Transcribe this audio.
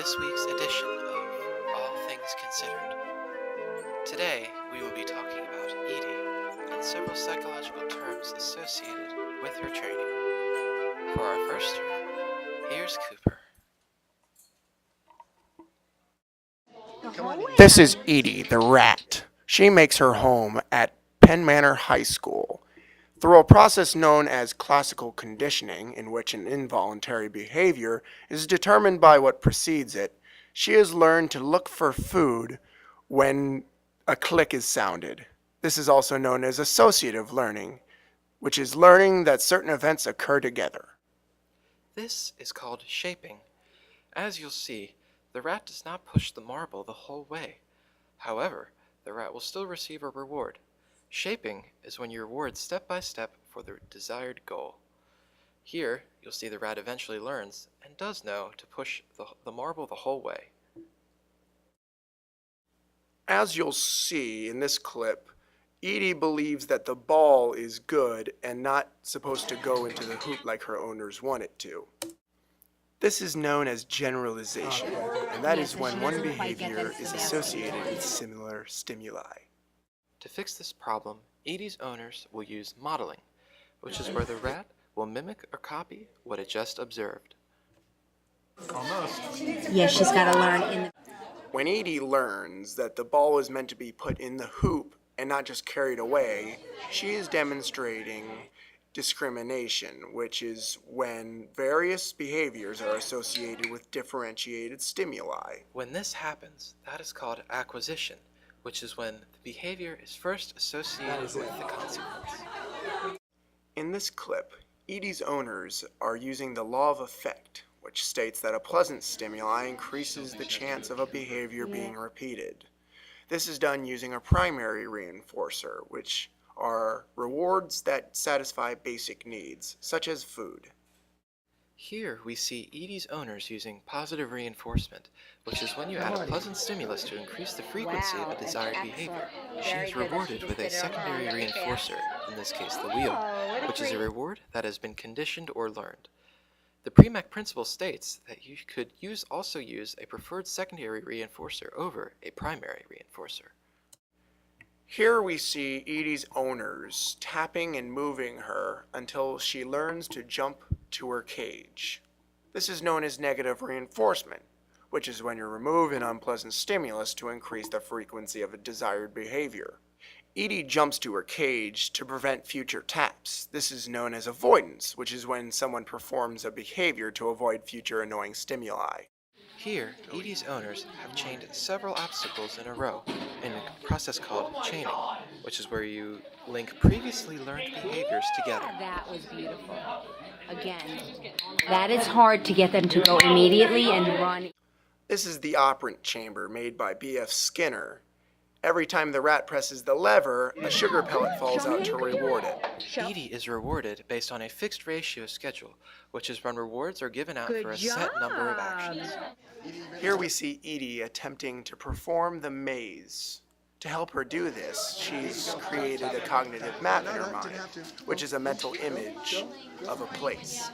this week's edition of All Things Considered. Today, we will be talking about Edie and several psychological terms associated with her training. For our first term, here's Cooper. This is Edie, the rat. She makes her home at Penn Manor High School. Through a process known as classical conditioning, in which an involuntary behavior is determined by what precedes it, she has learned to look for food when a click is sounded. This is also known as associative learning, which is learning that certain events occur together. This is called shaping. As you'll see, the rat does not push the marble the whole way. However, the rat will still receive a reward. Shaping is when you reward step by step for the desired goal. Here, you'll see the rat eventually learns and does know to push the marble the whole way. As you'll see in this clip, Edie believes that the ball is good and not supposed to go into the hoop like her owners want it to. This is known as generalization, and that is when one behavior is associated with similar stimuli. To fix this problem, Edie's owners will use modeling, which is where the rat will mimic or copy what it just observed. Yeah, she's got to learn in the... When Edie learns that the ball is meant to be put in the hoop and not just carried away, she is demonstrating discrimination, which is when various behaviors are associated with differentiated stimuli. When this happens, that is called acquisition, which is when the behavior is first associated with the consequence. In this clip, Edie's owners are using the law of effect, which states that a pleasant stimuli increases the chance of a behavior being repeated. This is done using a primary reinforcer, which are rewards that satisfy basic needs, such as food. Here we see Edie's owners using positive reinforcement, which is when you add a pleasant stimulus to increase the frequency of a desired behavior. She is rewarded with a secondary reinforcer, in this case the wheel, which is a reward that has been conditioned or learned. The PSYCH principle states that you could also use a preferred secondary reinforcer over a primary reinforcer. Here we see Edie's owners tapping and moving her until she learns to jump to her cage. This is known as negative reinforcement, which is when you remove an unpleasant stimulus to increase the frequency of a desired behavior. Edie jumps to her cage to prevent future taps. This is known as avoidance, which is when someone performs a behavior to avoid future annoying stimuli. Here, Edie's owners have chained several obstacles in a row in a process called chaining, which is where you link previously learned behaviors together. That was beautiful. Again, that is hard to get them to go immediately and run. This is the operant chamber made by B.F. Skinner. Every time the rat presses the lever, a sugar pellet falls out to reward it. Edie is rewarded based on a fixed ratio schedule, which is when rewards are given out for a set number of actions. Here we see Edie attempting to perform the maze. To help her do this, she's created a cognitive map in her mind, which is a mental image of a place.